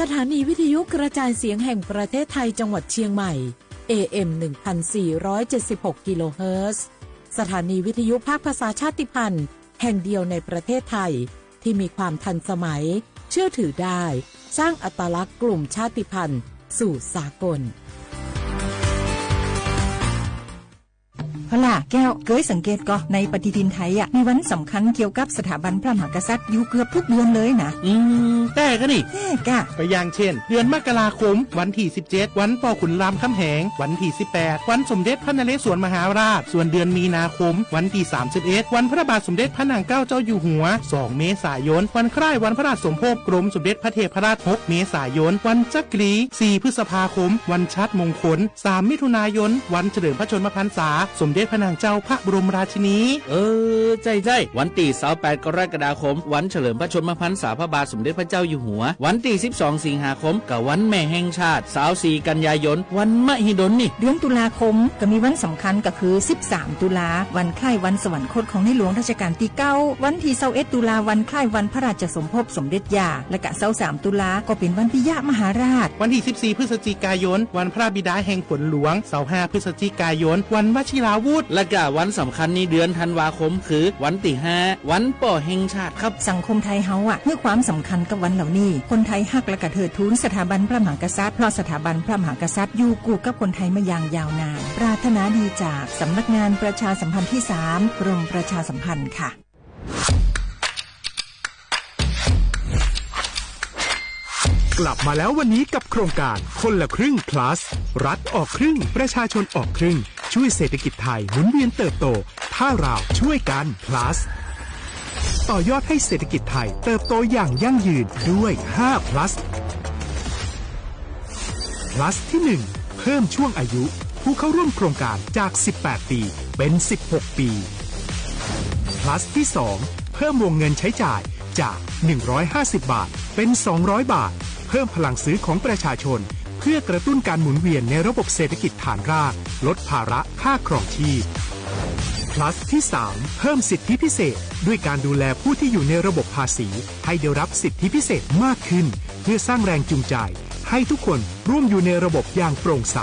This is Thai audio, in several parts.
สถานีวิทยุกระจายเสียงแห่งประเทศไทยจังหวัดเชียงใหม่ AM 1476 กิโลเฮิรตซ์สถานีวิทยุภาคภาษาชาติพันธุ์แห่งเดียวในประเทศไทยที่มีความทันสมัยเชื่อถือได้สร้างอัตลักษณ์กลุ่มชาติพันธุ์สู่สากลพล่ะแก้วเคยสังเกตก็ในปฏิทินไทยอ่ะมีวันสำคัญเกี่ยวกับสถาบันพระมหากษัตริย์อยู่เกือบทุกเดือนเลยนะแต่ก็นี่กะไปอย่างเช่นเดือนมกราคมวันที่17วันป่อขุนรามคำแหงวันที่18วันสมเด็จพระนเรศวรมหาราชส่วนเดือนมีนาคมวันที่31วันพระบาทสมเด็จพระนางเกล้าเจ้าอยู่หัว2เมษายนวันคล้ายวันพระราชสมภพกรมสมเด็จพระเทพราช6เมษายนวันจักรี4พฤษภาคมวันชัดมงคล3มิถุนายนวันเฉลิมพระชนมพรรษาสมเด็จพระนางเจ้าพระบรมราชินีใจวันที่28กรกฎาคมวันเฉลิมพระชนมพรรษาพระบาทสมเด็จพระเจ้าอยู่หัววันที่12สิงหาคมกับวันแม่แห่งชาติ24กันยายนวันมหิดลนี่เดือนตุลาคมก็มีวันสำคัญก็คือ13ตุลาวันคล้ายวันสวรรคตของในหลวงรัชกาลที่9วันที่21ตุลาวันคล้ายวันพระราชสมภพสมเด็จย่าและก็23ตุลาก็เป็นวันปิยมหาราชวันที่14พฤศจิกายนวันพระบิดาแห่งฝนหลวง25พฤศจิกายนวันวชิราวุธและก็วันสำคัญในเดือนธันวาคมคือวันที่5วันป่อแห่งชาติครับสังคมไทยเฮาอ่ะให้ความสำคัญกับวันเหล่านี้คนไทยฮักและก็เทิดทูนสถาบันพระมหากษัตริย์เพราะสถาบันพระมหากษัตริย์อยู่คู่กับคนไทยมาอย่างยาวนานปรารถนาดีจากสำนักงานประชาสัมพันธ์ที่3กรมประชาสัมพันธ์ค่ะกลับมาแล้ววันนี้กับโครงการคนละครึ่ง plus รัฐออกครึ่งประชาชนออกครึ่งช่วยเศรษฐกิจไทยหมุนเวียนเติบโตถ้าเราช่วยกัน plus ต่อยอดให้เศรษฐกิจไทยเติบโตอย่างยั่งยืนด้วย5 plus plus ที่1เพิ่มช่วงอายุผู้เข้าร่วมโครงการจาก18ปีเป็น16ปี plus ที่2เพิ่มวงเงินใช้จ่ายจาก150บาทเป็น200บาทเพิ่มพลังซื้อของประชาชนเพื่อกระตุ้นการหมุนเวียนในระบบเศรษฐกิจฐานรากลดภาระค่าครองชีพ plus ที่3เพิ่มสิทธิพิเศษด้วยการดูแลผู้ที่อยู่ในระบบภาษีให้ได้รับสิทธิพิเศษมากขึ้นเพื่อสร้างแรงจูงใจให้ทุกคนร่วมอยู่ในระบบอย่างโปร่งใส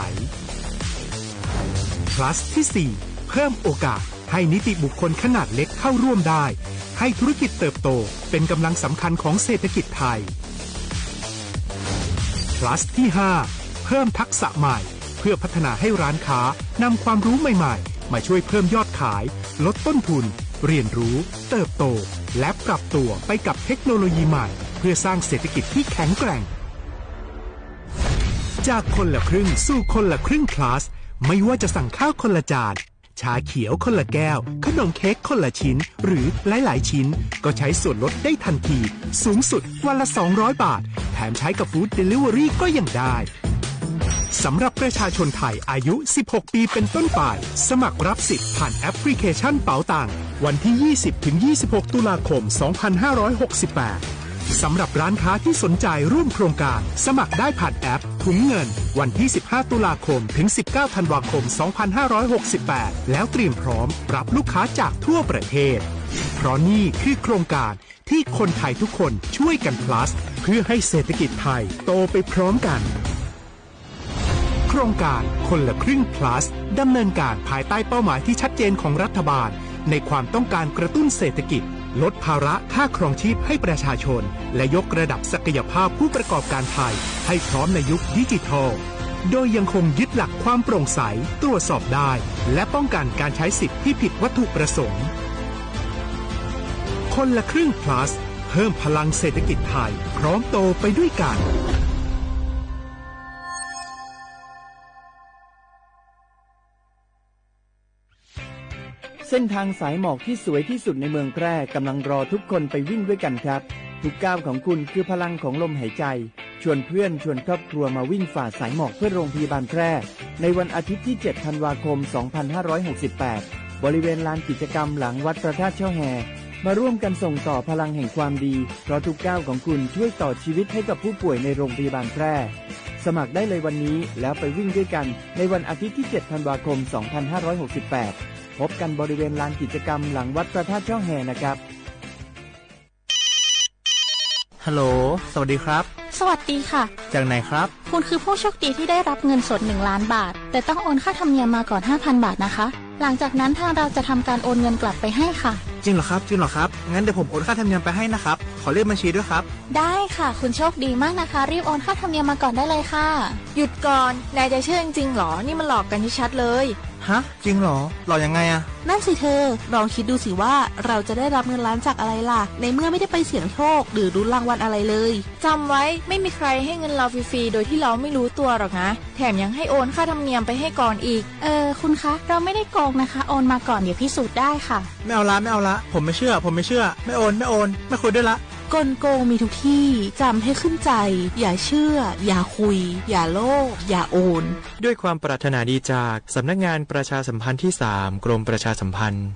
plus ที่4เพิ่มโอกาสให้นิติบุคคลขนาดเล็กเข้าร่วมได้ให้ธุรกิจเติบโตเป็นกำลังสำคัญของเศรษฐกิจไทย plus ที่5เพิ่มทักษะใหม่เพื่อพัฒนาให้ร้านค้านำความรู้ใหม่ๆมาช่วยเพิ่มยอดขายลดต้นทุนเรียนรู้เติบโตและปรับตัวไปกับเทคโนโลยีใหม่เพื่อสร้างเศรษฐกิจที่แข็งแกร่งจากคนละครึ่งสู่คนละครึ่ง plus ไม่ว่าจะสั่งข้าวคนละจานชาเขียวคนละแก้วขนมเค้กคนละชิ้นหรือหลายๆชิ้นก็ใช้ส่วนลดได้ทันทีสูงสุดวันละ200บาทแถมใช้กับฟู้ดเดลิเวอรี่ก็ยังได้สำหรับประชาชนไทยอายุ16ปีเป็นต้นไปสมัครรับสิทธิ์ผ่านแอปพลิเคชันเป๋าตังวันที่ 20-26 ตุลาคม 2568สำหรับร้านค้าที่สนใจร่วมโครงการสมัครได้ผ่านแอปถุงเงินวันที่15ตุลาคมถึง19ธันวาคม 2568แล้วเตรียมพร้อมรับลูกค้าจากทั่วประเทศเพราะนี่คือโครงการที่คนไทยทุกคนช่วยกัน plus เพื่อให้เศรษฐกิจไทยโตไปพร้อมกันโครงการคนละครึ่ง plus ดำเนินการภายใต้เป้าหมายที่ชัดเจนของรัฐบาลในความต้องการกระตุ้นเศรษฐกิจลดภาระค่าครองชีพให้ประชาชนและยกระดับศักยภาพผู้ประกอบการไทยให้พร้อมในยุคดิจิทัลโดยยังคงยึดหลักความโปร่งใสตรวจสอบได้และป้องกันการใช้สิทธิที่ผิดวัตถุประสงค์คนละครึ่ง plus เพิ่มพลังเศรษฐกิจไทยพร้อมโตไปด้วยกันเส้นทางสายหมอกที่สวยที่สุดในเมืองแพร่กำลังรอทุกคนไปวิ่งด้วยกันครับทุกก้าวของคุณคือพลังของลมหายใจชวนเพื่อนชวนครอบครัวมาวิ่งฝ่าสายหมอกเพื่อโรงพยาบาลแพร่ในวันอาทิตย์ที่7ธันวาคม 2568บริเวณลานกิจกรรมหลังวัดพระธาตุช่อแฮมาร่วมกันส่งต่อพลังแห่งความดีเพราะทุกก้าวของคุณช่วยต่อชีวิตให้กับผู้ป่วยในโรงพยาบาลแพร่สมัครได้เลยวันนี้แล้วไปวิ่งด้วยกันในวันอาทิตย์ที่7ธันวาคม 2568พบกันบริเวณลานกิจกรรมหลังวัดพระธาตุช่อแฮนะครับ ฮัลโหลสวัสดีครับสวัสดีค่ะจากไหนครับคุณคือผู้โชคดีที่ได้รับเงินสด1 ล้านบาทแต่ต้องโอนค่าธรรมเนียมมาก่อน 5,000 บาทนะคะหลังจากนั้นทางเราจะทำการโอนเงินกลับไปให้ค่ะจริงเหรอครับงั้นเดี๋ยวผมโอนค่าธรรมเนียมไปให้นะครับขอเลขบัญชีด้วยครับได้ค่ะคุณโชคดีมากนะคะรีบโอนค่าธรรมเนียมมาก่อนได้เลยค่ะหยุดก่อนนายจะเชื่อจริงๆหรอนี่มันหลอกกันชัดเลยฮะจริงเหรอหลอกยังไงอะนั่นสิเธอลองคิดดูสิว่าเราจะได้รับเงินล้านจากอะไรล่ะในเมื่อไม่ได้ไปเสี่ยงโชคหรือลุ้นรางวัลอะไรเลยจำไว้ไม่มีใครให้เงินเราฟรีๆโดยที่เราไม่รู้ตัวหรอกนะแถมยังให้โอนค่าธรรมเนียมไปให้ก่อนอีกคุณคะเราไม่ได้โกงนะคะโอนมาก่อนเดี๋ยวพิสูจน์ได้ค่ะไม่เอาละผมไม่เชื่อไม่โอนไม่คุยด้วยละกลโกงมีทุกที่จำให้ขึ้นใจอย่าเชื่ออย่าคุยอย่าโลภอย่าโอนด้วยความปรารถนาดีจากสำนักงานประชาสัมพันธ์ที่ 3 กรมประชาสัมพันธ์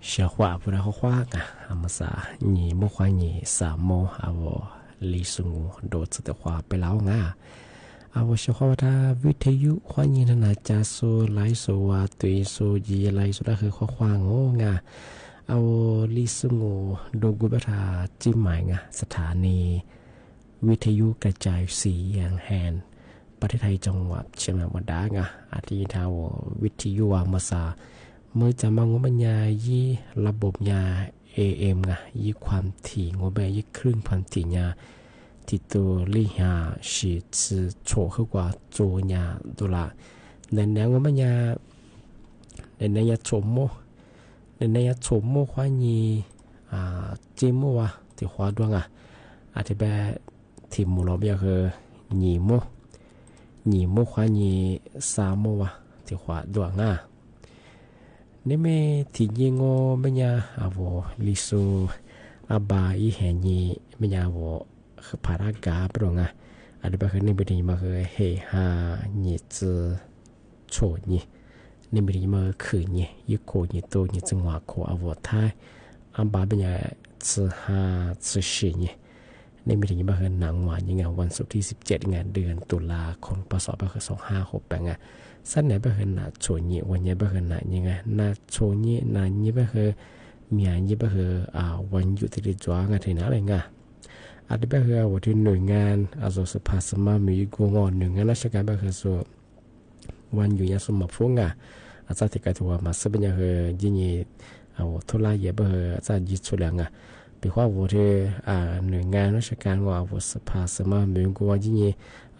小花不然花啊，阿么啥你莫花你啥么啊我李松多子的话ไปแล้ว啊อาวุธข้อว่าวิทยุข้อนี้นะจะโซไลโซว่าตัวโซยีไลโซได้คือข้อความงงอ่ะเอาลิสงโดกุบราจิหมายงะสถานีวิทยุกระจายเสียงแฮนประเทศไทยจังหวัดเชียงใหม่วันดางะอาทิตย์ทาววิทยุอามาซาเมื่อจะมางบัญญายี่ระบบยา AM งะยี่ความถี่งบยี่คลื่นความถี่ยาที่ตัวลิฮาสิคือโชว์ขึ้นกว่าโจญาตัวละในแนวมันยาในแนวยาชมโมในแนวยาชมโมควานีจิมโมวะที่ขวาดวงอาจจะแบบที่มูลแบบคือหนีโมควานีสามโมวะที่ขวาดวงนี่ไม่ที่ยิงโอไม่ยาอาวลิซูอาบาอีแหนีไม่ยาอาวคือพารากาปรองอันนี้เป็นนี่เป็นมาคือเฮฮานี่จือโชนี่นี่เป็นมาคือนี่ยุโคนี่ตัวนี่จังหวะโคอวตารอันบาเป็นยังจือฮาจือชีนี่เป็นมาคือหนังหวานยังวันศุกร์ที่17เดือนตุลาคมพ.ศ. เป็นคือ2568สั้นไหนเป็นคือนาโชนี่วันนี้เป็นคือนายังไงนาโชนี่นานี่เป็นคือมีอันนี้เป็นคือวันหยุดที่จ้างที่นั่นเลยอาจจะเป็นว่าที่หน่วยงานอาจจะสภาสมามีกงอนหนึ่งงานราชการเป็นส่วนวันอยู่ยังสมบูรณ์อาจจะที่การที่ว่ามาสเป็นยังยิ่งเอาทุลาเยอะเป็นอาจจะยิ่งสุดแล้วเป็นว่าว่าที่หน่วยงานราชการว่าสภาสมามีกงอนยิ่ง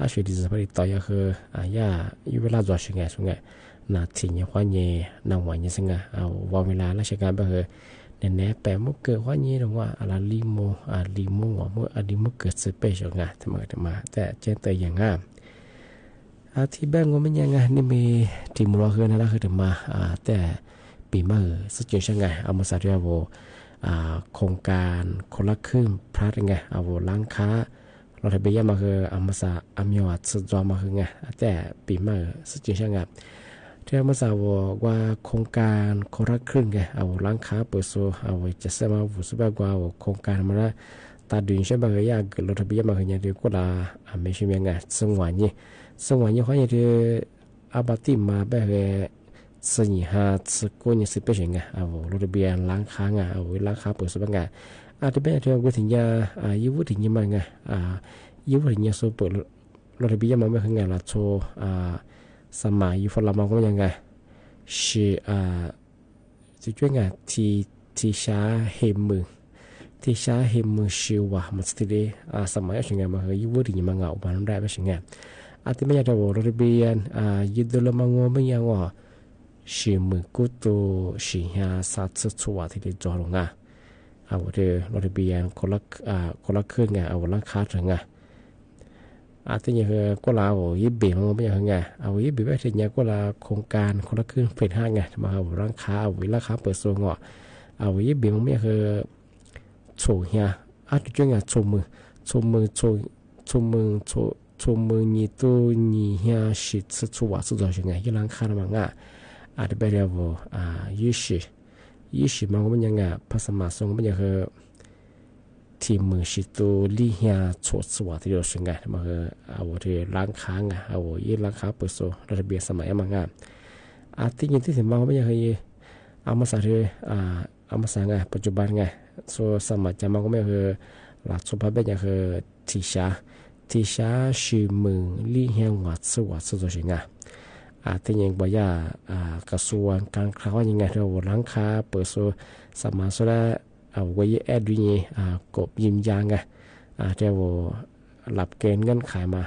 อาชีพที่จะผลิตต่อยคืออย่าอยู่เวลาจอดสิ่งไงนาทีนี้ว่าเนี่ยนางวันนี้สิ่งเอาวันเวลาราชการเป็นเนี่ยแน่แปลมุกเกิดว่านี้หรือว่าอะไรลิโมว่าเมื่อลิโมเกิดสืบไปจนทำมาแต่เจนเตยอย่างง่ายที่แบงก์ก็ไม่ยังไงนี่มีที่มูลค่านั่นคือถึงมาแต่ปีเมื่อสุดยอดช่างไงเอามาสาธิตว่าโครงการคนละครึ่งพลาดไงเอาล้างค้าเราทำไปยังมาคือเอามาสาอามีวัดสุดยอดมาคือไงแต่ปีเมื่อสุดยอดช่างไงที่มาสาวว่าโครงการคนละครึ่งไงเอาล้างค้าเปิดโซเอาจะเสมาวุฒิบกว่าโครงการมาละตาดึงใช่บางอย่างเกิดเราทำไปยังมาคืออย่างเดียวก็ละไม่ใช่ยังไงสงวนนี่เขาอย่างที่อาบัติมาแบบสิ่งหาสกุลยังสิบเปอร์เซ็นต์ไงเอาเราทำไปยังล้างค้าไงเอาล้างค้าเปิดโซบางอย่างอาจจะเป็นที่วุฒิญายุวุฒิญามาไงยุวุฒิญาโซเปิดเราทำไปยังมาไม่คือไงละโชสมัยยุฟลามาก็ยังไงชีจะช่วยไงที่ช้าเฮมือชิวะมันสติเดสมัยอะไรเงี้ยมาเฮยุวุฒิยังมาเงาบ้านได้ไม่ใช่ไงอาทิตย์ไม่ยากจะบอกเราเรียนยุดละมังว่าไม่ยังว่าชิมือกุตุชิฮาสัตว์ชัวที่ได้จอลงเอาเดี๋ยวเราเรียนคนละครึ่งไงเอาลังคาถึงไงอาทิตย์นี้คือก็ลายิบเบี่ยงไม่ยังไงเอายิบเบี่ยงไปถึงเนี่ยก็ลาโครงการคนละครึ่งเฟส5ไงมาเอาร้านค้าเอาราคาเปิดโซงเอายิบเบี่ยงไม่คือโชว์เฮียอาทิตย์ช่วงไงโชว์มือนี่ตัวนี่เฮียสิชัวสุดยอดไงยี่ร้านค้าละมั้งอาทิตย์ไปเรียกว่ายี่สิบมันก็ไม่ยังไงภาษามาส่งไม่ยังคือที่มือสิตัวลี่เฮียโชดสวัสดิ์ที่เราสิ่งไงมาคือเอาที่ล้างค้างเอายี่ล้างค้าเปิดโซระเบียบสมัยมังอาทิตย์ที่ถึงมาไม่ยังคือเอามาใส่เอามาใส่ไงปัจจุบันไงโซสมัยจะมันก็ไม่คือหลักสุภาพเป็นยังคือที่ช้าชิมือลี่เฮียวัดสวัสดิ์ตัวสิ่งไงอาทิตย์ยังบอกว่ากระทรวงการคลังยังไงเราล้างค้าเปิดโซสมัยโซแล้วเอาไว้แอดด้วยกบยิมยางไงเจ้าหลับเกณฑ์เงินขายมา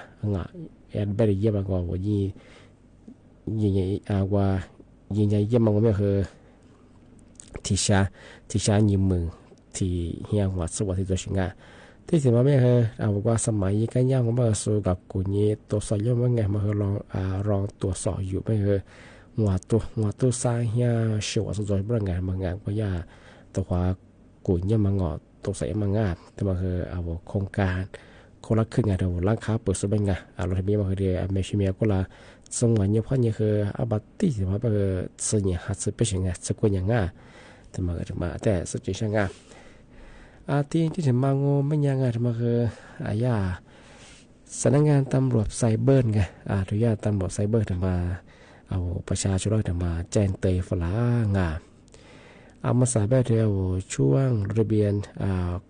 แอดแบบเยี่ยมกว่ายิงว่ายิงใหญ่เยี่ยมมากกว่าไม่คือที่ช้ายิมมือที่เฮียวัดสวัสดิ์ที่ตัวชิงที่สิมาไม่คือเอาว่าสมัยยี่กันย่างของมาสู่กับกุนี้ตัวสอบย่อมว่าไงมาคือลองตัวสอบอยู่ไม่คือหัวตัวสายเฮียเฉียวสุดยอดบางงานบางงานก็ย่าตัวกุนี้มางอตัวใส่มางาแต่มาคือเอาโครงการคนละครึ่งไงเราล้างค้าเปิดสุดเป็นไงเราทำยังมาคือเดียเมชิเมียก็ละสงวนยี่พ่อเนี่ยคืออาบัติสิมาคือสิ่งหัดสิเป็นยังไงสกุลยังไง ทำมาแต่สุดที่ช่างที่ถึงมาโง่ไม่ยังทำมาคือญาสำนักงานตำรวจไซเบอร์ไงทุกญาตำรวจไซเบอร์ถึงมาเอาประชาชนถึงมาแจ้งเตยฝรั่งเอามาสาแบบเดียวช่วงระเบียน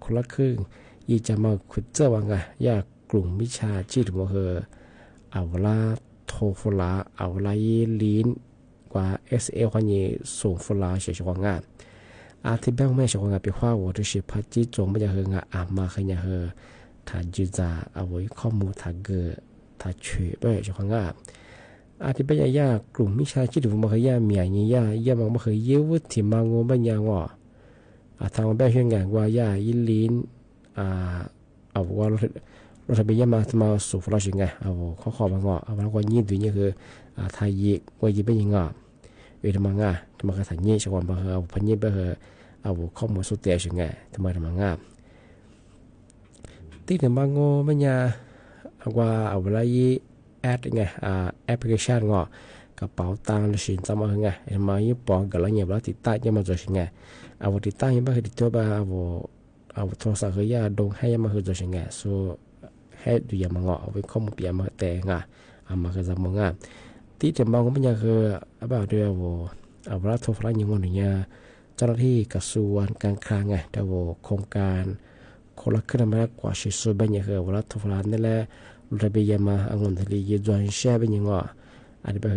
คนละครึ่งยี่จะมาขุดเจ้าวังญากลุ่มวิชาชีพมาคือเอาละโทฝรั่งเอาละยีลีนกว่า SL คนนี้ส่งฝรั่งเฉยๆว่างที่แบงค์ไม่ใช่ว่างไปว่า我就是怕这种不จะคือมาคือเนี่ยคือถ้าจะเอาไว้ข้อมูลถ้าเกิดถ้าช่วยไปใช่ว่างที่เป็นยากลุ่มวิชาชีพมาคือยาเมียนี่ยามันคือเยอะที่มางูเป็นยังว่าทางแบบเช่นกันว่ายายิลินเอาว่าเราจะไปยามาสู่ฟลอชยังไงเอาข้อมางอเอาแล้วก็ยี่ตัวนี้คือไทยยี่ว่ายี่เป็นยังไงเวลามังทำไมเขาถ่ายยี่ชาวบ้านเขาพันยี่ไปเอาข้อมูลสุดเดียวยังไงทำไมที่ถึงมังงูเป็นยังว่าเอาเวลายี่แอดไงแอปพลิเคชันงอกระเป๋าตังค์สินสมาไงมายี่ปองกันแล้วเนี่ยเราติดตั้งยังมาจะยังไงเอาติดตั้งยังไม่เคยติดตัวบ้าเอาโทรศัพท์เขาย่าดงให้ยังมาคือจะยังไงsoให้ดูยังมางเอาไปข้อมูลเปลี่ยนมาแต่งมาคือจะมองที่จะมองก็เป็นยังคือแบบเดียวเอาเราโทรศัพท์ยังงงเนี่ยเจ้าหน้าที่กระทรวงการคลังไงเดี๋ยวโครงการคนละขึ้นมากว่าชิสุเป็นยังคือเราโทรศัพท์นี่แหละเราไปยังมาอังกฤษที่ยืนยันแชร์เป็นยังไงอันนี้เป็น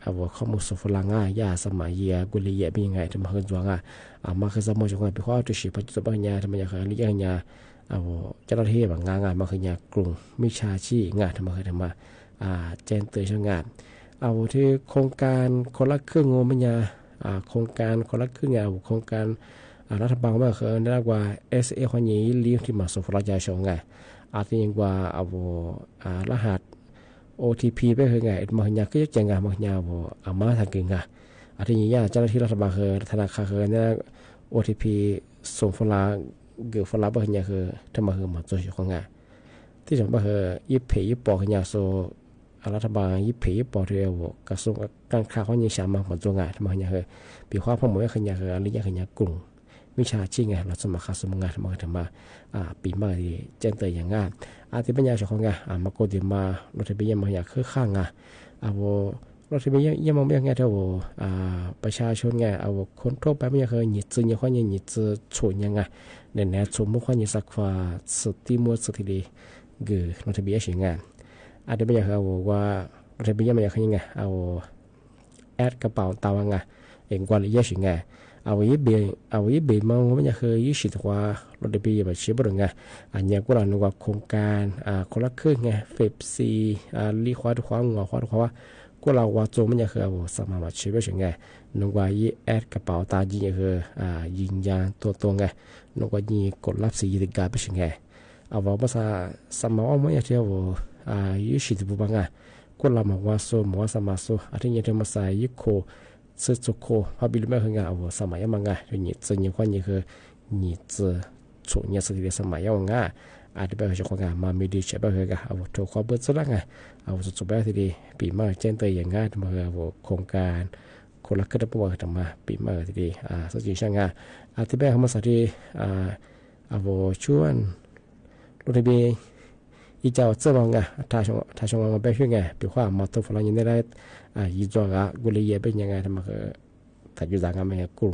เอาข้อมูลสุฝรั่งยาสมัยยากุลียเป็นยังไงทำมาคือจวงมาคือสมมติว่าไปข้อตุชิปัจจุบันเนี่ยทำไมยังคือลิยังเนี่ยเอาเจ้าหน้าที่บางงานมาคือเนี่ยกลุ่มมิชาชีงานทำมาคือทำมาแจ้งเตือนช่างงานเอาที่โครงการคนละครึ่งงมันเนี่ยโครงการคนละครึ่งเนี่ยโครงการรัฐบาลมาคือเรียกว่า SA คนนี้ลีที่มาสุฝรั่งยาชงไงที่ยังว่าเอารหัส OTP ไปคือไงมาเนี่ยก็จะงานมาเนี่ยมาทางกินไงที่นี้เจ้าหน้าที่รัฐบาลคือธนาคารคือเนี่ย OTP ส่งฝรั่งเกี่ยวฝรั่งไปเนี่ยคือทำมาคือมา做ของไงที่จะมาคือยิบเผยยิบปอกเนี่ยโซรัฐบาลยิบเผยยิบปอกเดียวกระทรวงการคลังเขายังสามารถมา做ไงทำมาเนี่ยคือปีข้อพ่อหมอคือเนี่ยคืออะไรอย่างคือเนี่ยกลุ่มวิชาชีพไงเราสมัครสมัครงานมาถึงมาปีมาที่แจ้งเตือนอย่างงานที่เป็นยาชของไงมาโกดิมาเราจะไปยังมาอย่างคือข้างเราจะไปยังมาไม่ยังไงเท่าประชาชนไงคนทั่วไปไม่ยังเคยหยิบซื้อยังค่อยหยิบซื้อฉุนยังไงเนี่ยฉุนมุขค่อยหยิบสักฟ้าสุดที่มัวสุดที่ดีคือเราจะไปยังสิ่งงานที่เป็นยังว่าเราจะไปยังมาอย่างยังไงแอดกระเป๋าตาวงไงเองกว่าเลยยังสิ่งไงยี่เบียมองว่าจะเคยยี่สิบกว่าเราได้ไปแบบเชื่อบ่ได้ไงเนี่ยก็เราหนูว่าโครงการคนละครึ่งไงเฟบซีลีควาดูความงัวควาดูว่าก็เราว่าโจมันจะเคยสามารถมาเชื่อได้ไงหนูว่ายี่แอดกระเป๋าตาจีจะเคยยิงยานตัวไงหนูว่ายี่กดรับสีติดการไปไงว่าภาษาสมัยว่ามันจะเที่ยวยี่สิบบุบังไงก็เราบอกว่าโซบอกว่าสมัยโซที่ยังจะมาใส่ยี่โคซื้อจุกโคพอบิลไม่เคยงานสมัยยังไงเดี๋ยวนี้จะยิ่งกว่านี้คือนี่จะฉุนเนี่ยสุดที่สมัยยังไงที่ไปจะงานมาไม่ดีใช่ไหมคือถูกความเบิดสุดละไงสุดแบบที่ดีปีมาเจนเตยอย่างง่ายมาโครงการคนละก็ได้ประวัติมาปีมาที่ดีสุดที่ช่างงานที่ไปเขามาสักที่ชวนรถเบย์อีเจ้าเจ้าไงถ้าชงมาแบบยังไงปีว่ามาตัวฝรั่งยังได้ยี่จอกกุลียเป็นยังไงทำไมคือถ้าอยู่ต่างกันไม่กลุ่ม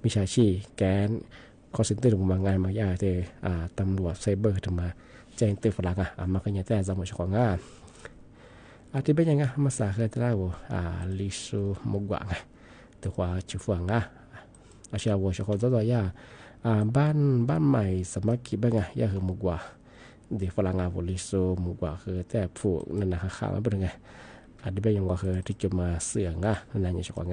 มิชาชีแกนคอสินเตอร์มางานมายาเตตำรวจไซเบอร์ทำมาแจ้งเตือนฝรั่งมากันยังแต่สมุทรของงานที่เป็นยังไงมาสาเคยได้ลิซูมุกวางตัวว่าชิฟวงอาชีพวัวชคนตัวย่าบ้านใหม่สมัครกี่บ้างย่าคือมุกวาเด็กฝรั่งลิซูมุกวาคือแต่ผู้นั่นข้าวมาเป็นไงที่เป็นยังว่าคือที่จะมาเสื่องนั่นอย่างเฉพาะ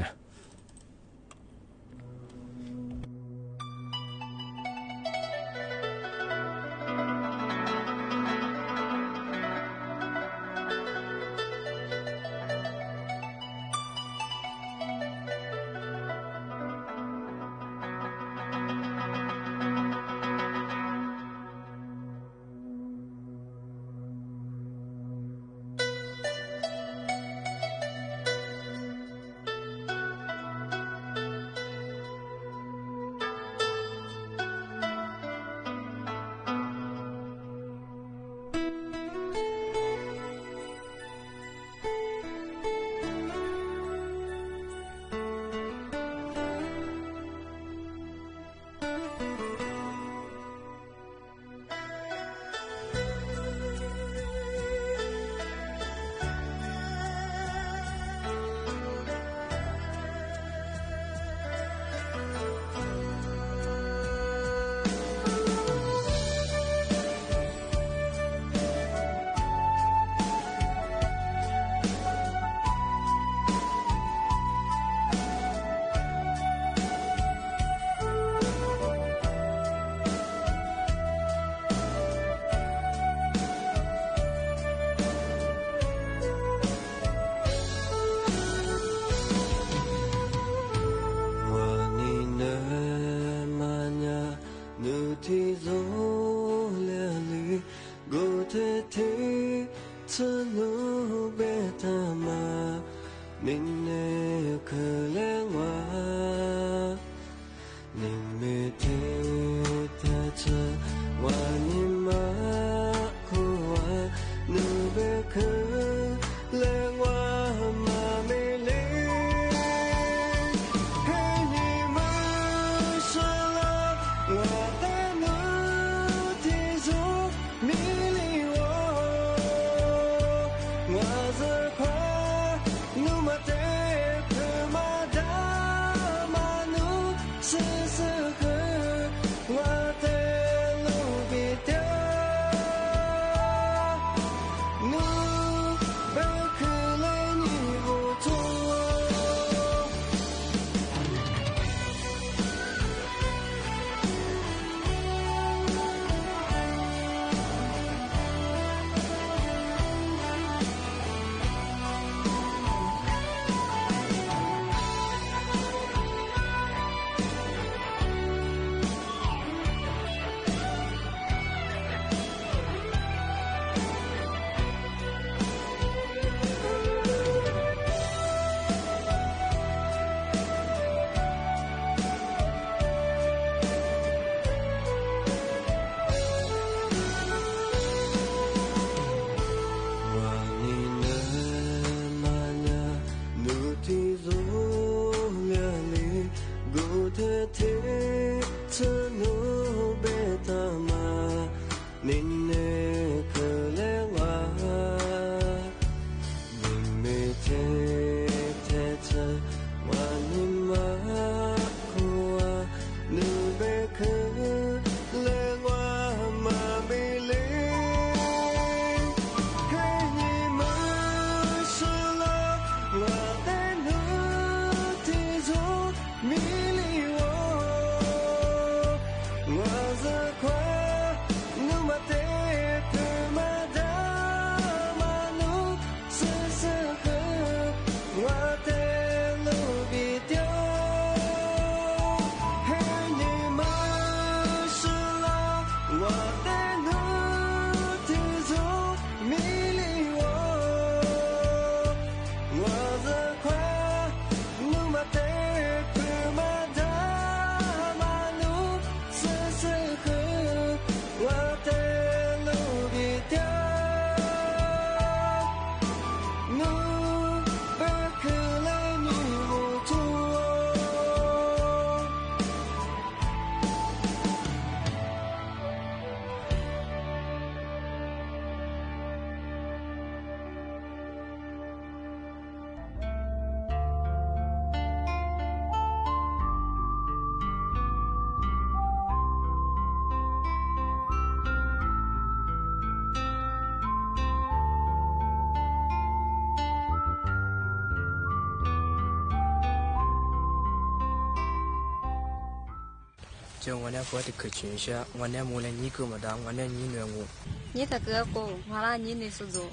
就我那国的可群下，我那木来你给我当，我那你暖我。你的哥哥，完了你的叔叔。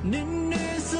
Nini so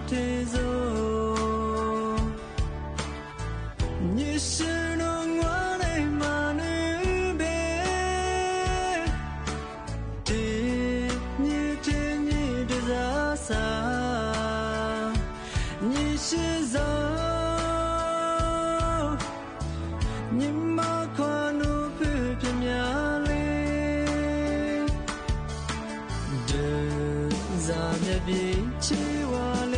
天走，你是弄我的马女呗，天你的咋啥，你是走，你马跨路不偏面里，这咋的比起我流。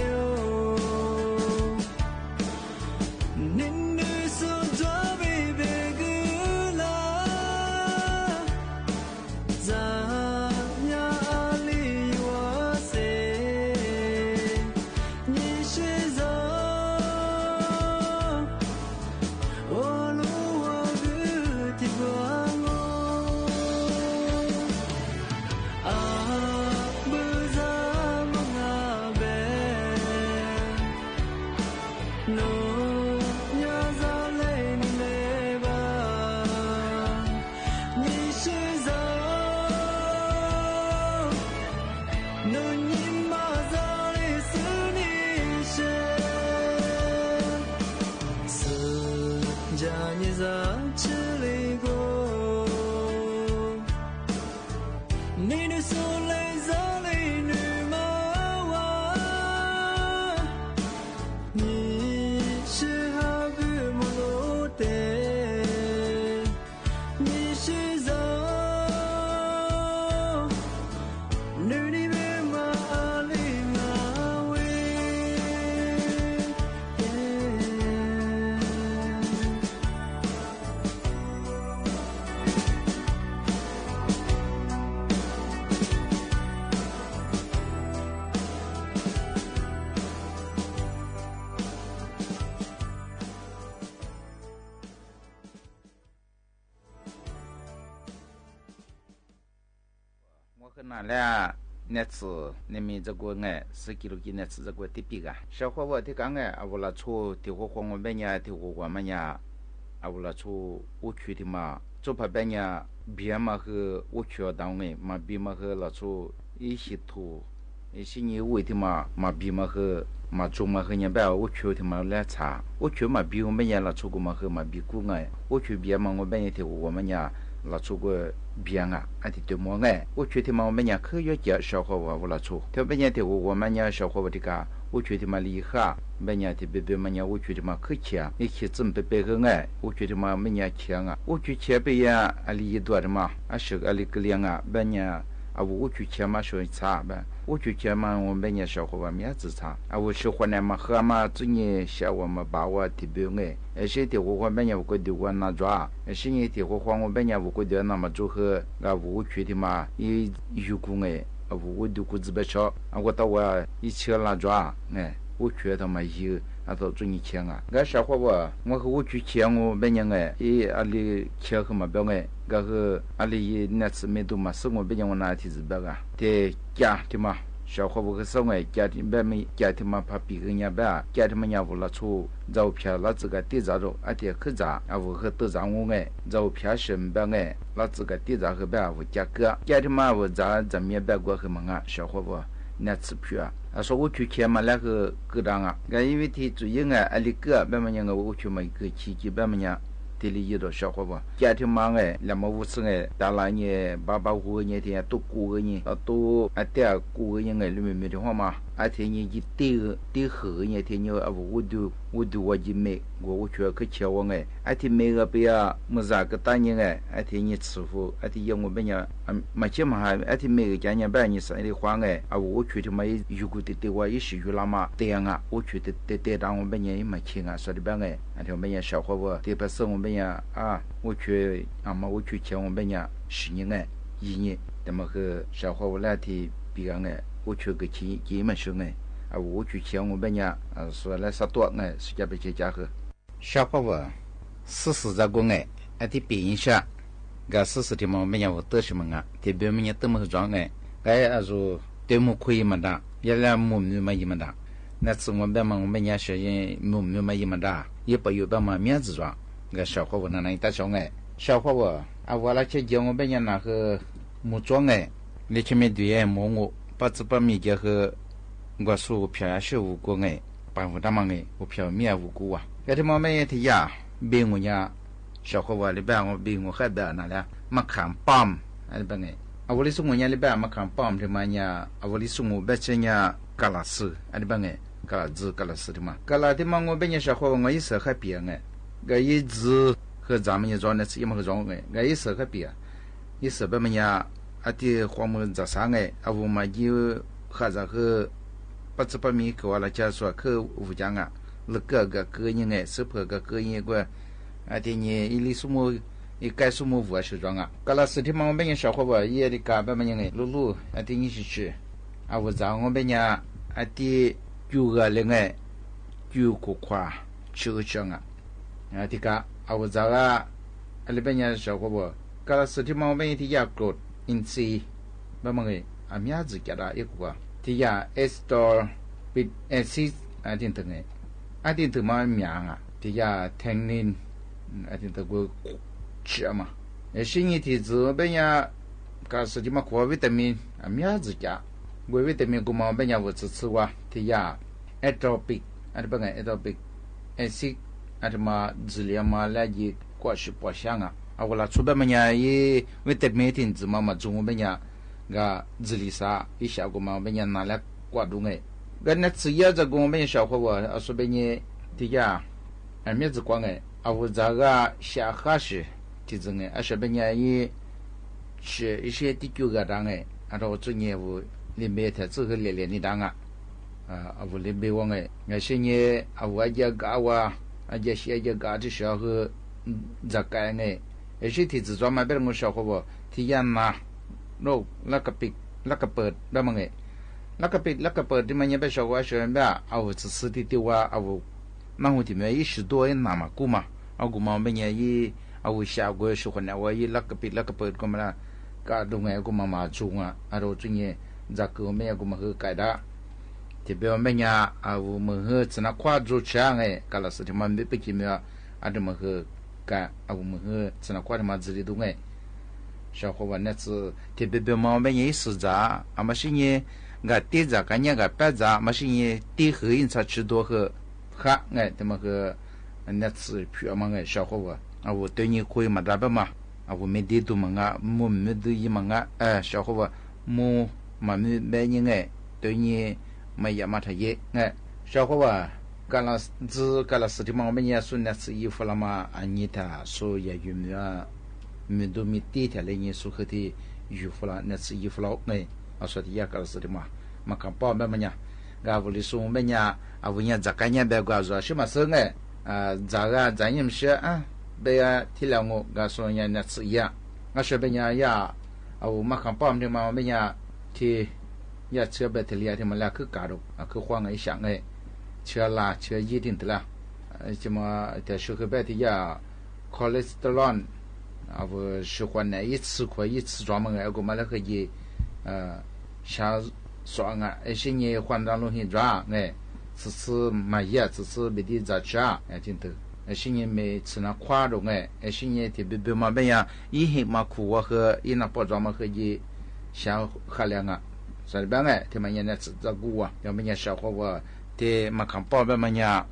那了那次你们这个哎10几斤那次这个地比个小伙我的讲哎啊我拉出的火黄我们呀的火黄们呀啊我拉出我去的嘛做怕别呀别嘛和我去当哎嘛别嘛和拉出一些土一些你为的嘛别嘛和嘛做嘛和人家我去的嘛来查我去嘛别我们呀拉出个嘛和嘛别过哎我去别嘛我们呀的我们呀拉出个别啊，啊的对么哎，我觉得嘛我们家科学家小伙我拉出，特别呢的我们家小伙的个，我觉得嘛厉害，们家的别们家我觉得嘛可强，一起准备个哎，我觉得嘛们家强啊，我去前边呀啊里多的嘛，啊是啊里个两啊，们家啊我去前嘛说差吧，我去前嘛我们家小伙我面子差，啊我喜欢呢嘛和嘛最近小我们把我的别哎。些的我们家我的我那抓，些年的我们家我的那么做和啊我去的嘛，一有工哎，啊我的工资不少，啊我到我一起那抓，哎，我觉得嘛有，啊到做你钱啊，我小伙我和我去钱我们家哎，阿里钱和嘛表哎，我和阿里那次没多嘛，是我们家我那天是白个，的家的嘛。小伙我和生活家庭外面家庭嘛怕别个人吧家庭嘛人我拉出照片拉这个地咋着啊点可咋啊我和都让我哎照片身边哎拉这个地咋和吧我家哥家庭嘛我咋面白过和嘛啊小伙我那次票啊说我去钱嘛那个个当啊因为他主要啊阿里个别么人我去嘛一个奇迹别么人这里有的小伙伴，家庭忙哎，那么我是哎，大老年爸爸过年天都过个年，都啊点过个年哎，里面没的话嘛，而且你一对后年天你啊我就没，我去去瞧我哎，而且每个别啊么啥个大年哎，而且你吃饭，而且我们家没钱嘛还，而且每个家人把你生的花哎，啊我去的嘛如果对我也是有那么这样啊，我去的当我们家也没钱啊，说的吧哎，而且我们家小伙伴对不是我们呀啊，我去啊嘛，我去前我们呀10年哎，1年，那么和小伙我那天比个哎，我去个几么兄哎，啊我去前我们呀啊说来啥多哎，是家别家和小伙我40在过哎，啊的比一下，个40的嘛我们呀我得什么啊，这边们呀这么装哎，哎啊说对么可以嘛的，也来么嘛一么的，那次我们呀学人么一么的，也不有办法面子装。个小伙我那大小哎，小伙我啊，我那去叫我们家那个木桩哎，你前面对哎摸我，把米家和我说票是无过哎，办不到嘛哎，我票面无辜啊。这他妈没提呀，别我呀，小伙娃里边我别我还别那了，马看棒，哎别哎，啊我里送我家里边马看棒的嘛呀，啊我里送我别这呀嘎拉斯，哎别哎，嘎拉子嘎拉斯的嘛，嘎拉的嘛我别人小伙娃我一时还别哎，个一直和咱们一装那次一么和装哎，个一时还别，一时别么呀。啊，的黄木在上哎，啊，我们有还是和800米给我来讲说，去武将啊，那个人哎，是破个人个，啊，的呢，一里什么，一改什么武是装啊，搞了10天嘛，我们人小伙伴也的干别么人哎，路，啊，的你是去，啊，我让我们人啊的9个人哎，9个块9张啊，啊，的个，啊，我让啊，里边人小伙伴，搞了10天嘛，我们人的也搞。因此，那么个啊，名字叫他一个，第呀 ，Estor bit S 啊，点等个，啊点等嘛名啊，第呀 ，Tannin 啊点等个吃嘛，新一提子本呀，搞实际嘛，过维他命啊，名字叫，过维他命个嘛，本呀我只吃哇，第呀 ，Atopic 啊，本个 Atopic S 啊，什么治疗嘛，来一过去不香啊。啊，我拉出边么呀？伊为得每天子嘛中午边呀，个治理啥一下个嘛边呀拿来挂东哎，个那次也在跟我们小伙娃啊说边呢，第呀，啊面子光哎，啊我这个下哈是地震哎，啊说边呀伊是一些第9个当哎，啊我做业务里面他这个连的当啊，啊我里面我哎，那些呢啊我也搞啊，啊也些也搞的时候这个哎。而且提子专门别人我小伙伴ที่ยันมาโลกแล้วก็ปิดแล้วก็เปิดได้มั้งไงแล้วก็ปิดแล้วก็เปิดที่มันยังไป小伙伴学แบบเอา只的ว่าเอามันหัวที่มัน20多人拿嘛กู嘛เอากูมาเป็นยังยี่เอา下个说คนเนี่ยว่ายี่แล้วก็ปิดแล้วก็เปิดก็มาละก็ตรงไงกูมาจุงอ่ะเอาตรงนี้จากกูไม่กูมาคือไก่ดาที่เป็นว่าเป็นยังเอามือคือจะนักคว้าจุดช่างไงก็แล้วสุดที่มันไม่ไปกินเนี่ยเอาตรงมาคือ个啊，我们和只能挂的嘛，这里都哎，小伙伴那次特别别嘛，我们也是咋，啊嘛是呢，个地咋个呢个白咋，嘛是呢地和人才吃多和哈哎，他们和那次票嘛哎，小伙伴啊，我对你可以嘛，咋办嘛？啊，我没地都嘛啊，我没得一嘛啊，哎，小伙伴，我嘛没人哎，对你嘛也嘛他也哎，小伙伴。干了10天嘛，我们也说那次衣服了嘛，啊，你他说也有没啊，没都没地铁来你说和的衣服了，那次衣服了哎，啊说的也干了10天嘛，嘛看包没么呀，俺屋里说我们呀，啊我伢咋个伢别个说什么事哎，啊咋个咱也是啊，别啊体谅我，俺说伢那次呀，俺说别伢呀，啊我嘛看包的嘛，我们伢提也车别提了，他们俩去干了，啊去晃一想哎。吃辣吃一定的啦，什么在社会白的呀 ，cholesterol， 啊不是欢呢一次专门个嘛那个也，像爽啊，而且呢换当路线转哎，次买呀，次别的咋吃啊，真的，而且呢没吃那快乐哎，而且呢特别嘛别呀，一黑嘛苦我和一那包装嘛和也像喝凉啊，所以边哎，他们现在吃这个啊，要么人小伙我。的嘛看报别么呀，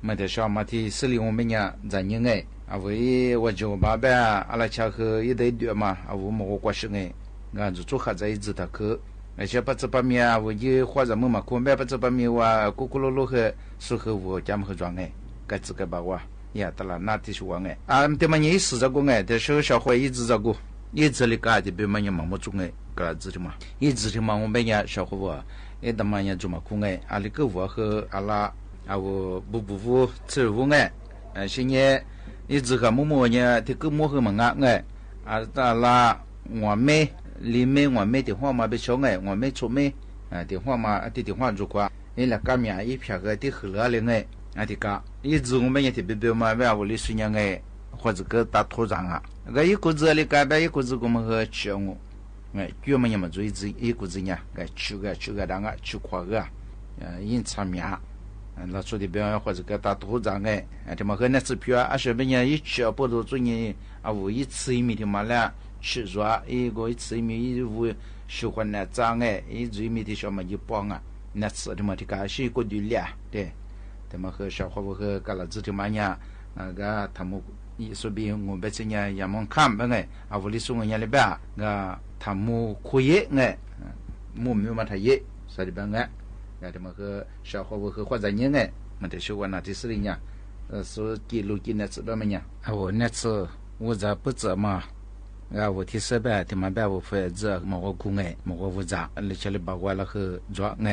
么的说嘛的xử理我们呀，咱人哎，啊为我就把别阿拉吃喝一堆堆嘛，啊我么过是哎，俺就做下在一直的去，而且把这把面啊，我一或者么嘛，可别把这把面哇，咕咕噜噜和适合我家么和装哎，该自个把哇，呀得了那的是我哎，啊对嘛你是这个哎，但是小伙一直这个，一直哩干的别么人忙么做哎，个子的嘛，一直的嘛我们呀小伙我。哎，他妈呀，做嘛苦哎！阿里个我和阿拉啊，我不吃苦哎！现在一直个么呢？这个么和么哎！啊，阿拉我妹里面我妹的话嘛，别小哎，我妹出妹啊，的话嘛，的话做quoi？哎，那干面一片个的喝了嘞哎！啊，的个一直我们也特别嘛，为我里孙伢哎，或者个打土壤啊，个一股子里干呗，一股子我们和吃我。哎，专门么做一股子呢，个吃个当个吃块个，因吃面，那做的表或者个打土壤哎，这么和那次票啊，是别人一吃不多做呢，啊我一吃一米的嘛了，吃着一个一吃一米一五喜欢那脏哎，一做一米的小么一帮啊，那次的嘛，这个是过去了，对，他们和小伙和干了自己嘛呀，个他们一说比我们这样也蛮看不哎，啊，屋里送个人里边，个他们可以哎，我没有嘛他也，啥里边哎，个他们和小伙和或者人哎，没得说过那第四的呀，说记录记那次了没呀？啊，我那次我这不怎么。我ที่เสบที่มาแบบว่าเฟซมอกกูไงมอกว่าจะเลยเฉลี่ยบอกว่าละคือจ้าไง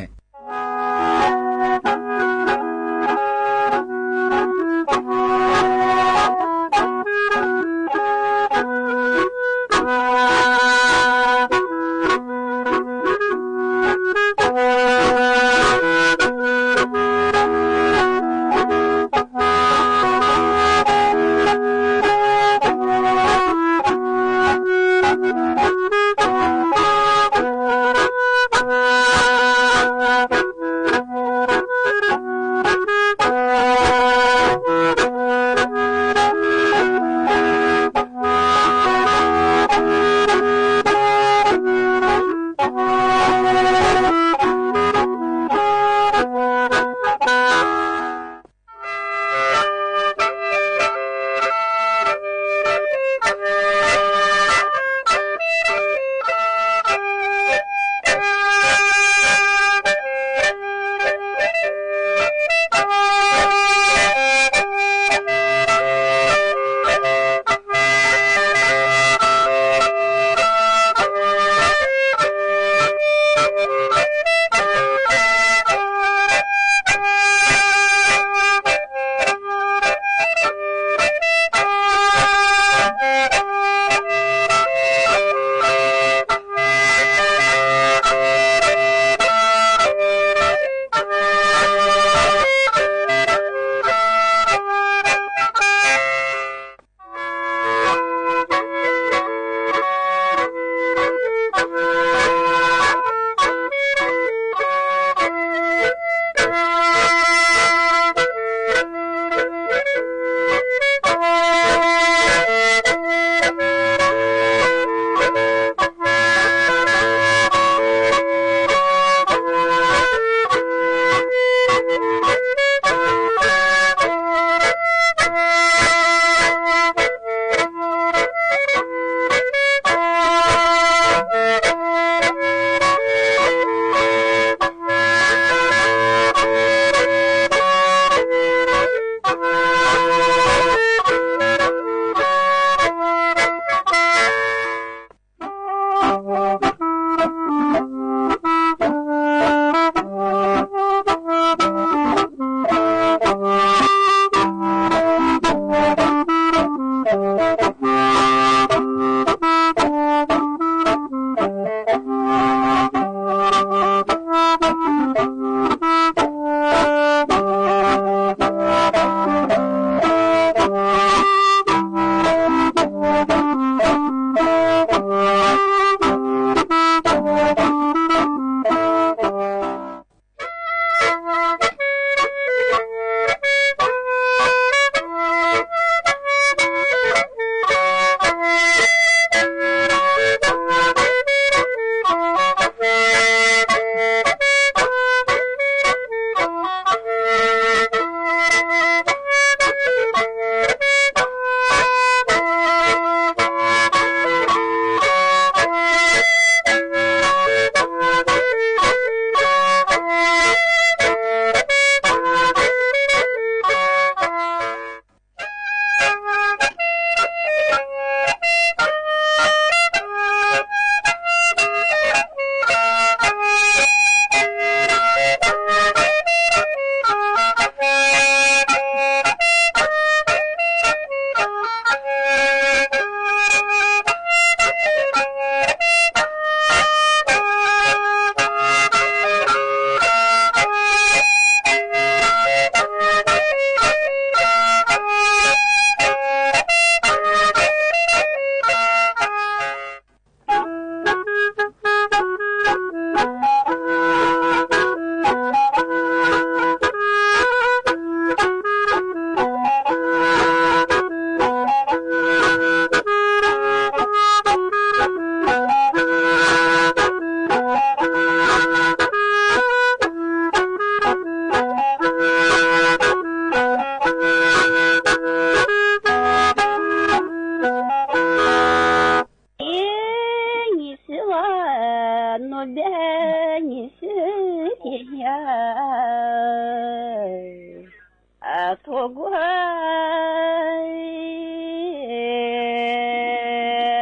托过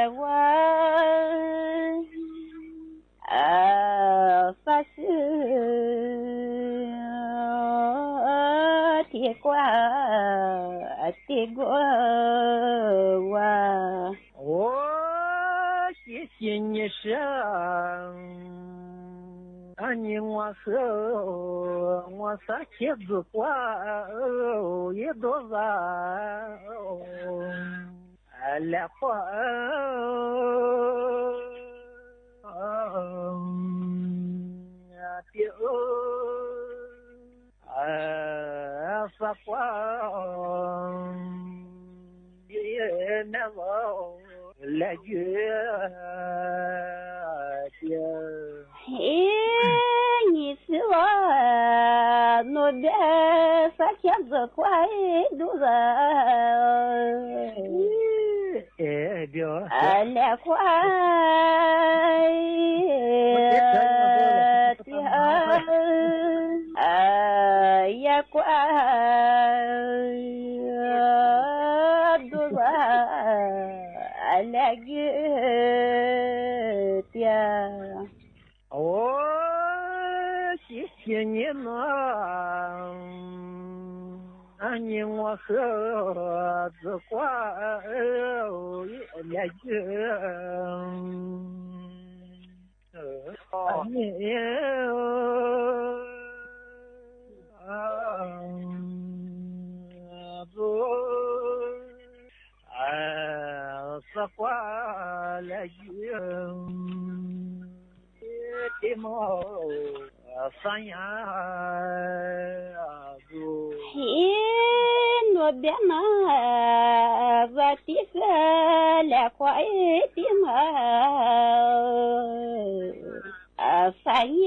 我发誓铁过我谢谢你生你我和我撒茄子花一朵花来花撒花也难忘来月你是我我的撒茄子花肚子来花也挂肚子来月的谢谢你呢你我和子花来月你子花来月的毛三呀我别拿我的个来花的毛三呀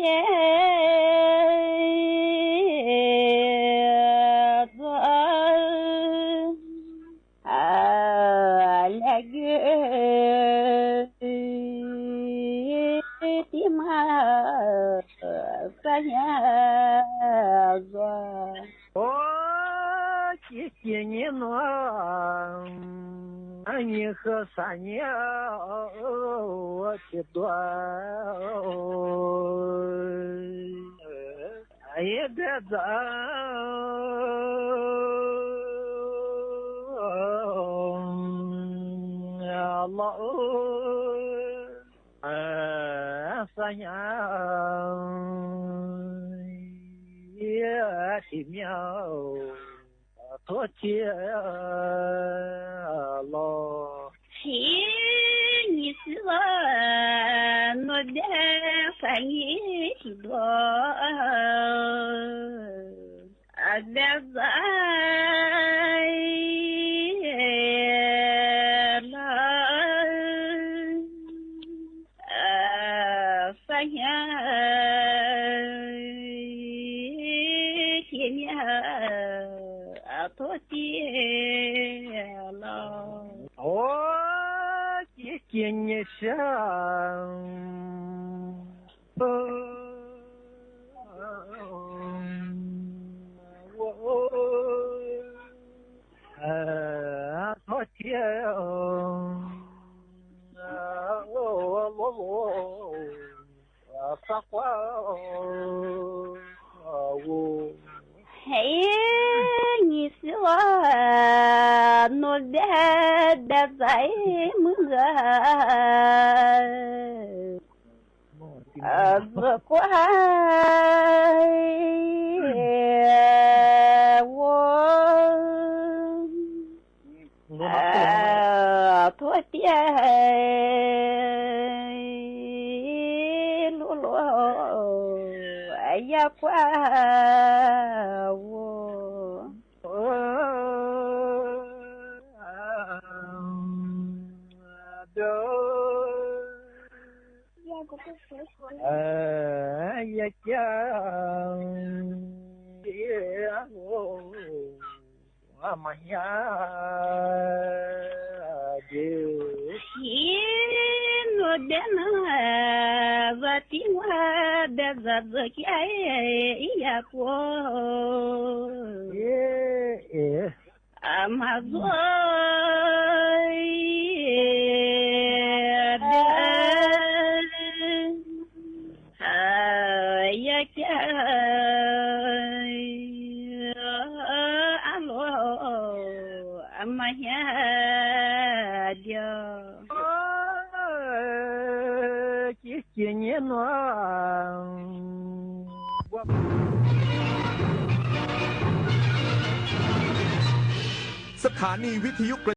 来月的毛三呀谢谢你呢你和三年我的多也别走老三年也的苗多接了你是我的反应许多别在发现前面多接了谢谢你生多接撒花你是我我的在梦子乖我多点露露也怪我也讲我们呀 no dena vatiwa de zazaki ya ko amazoi ya kya alo amaya dia Kienye no สถานีวิทยุ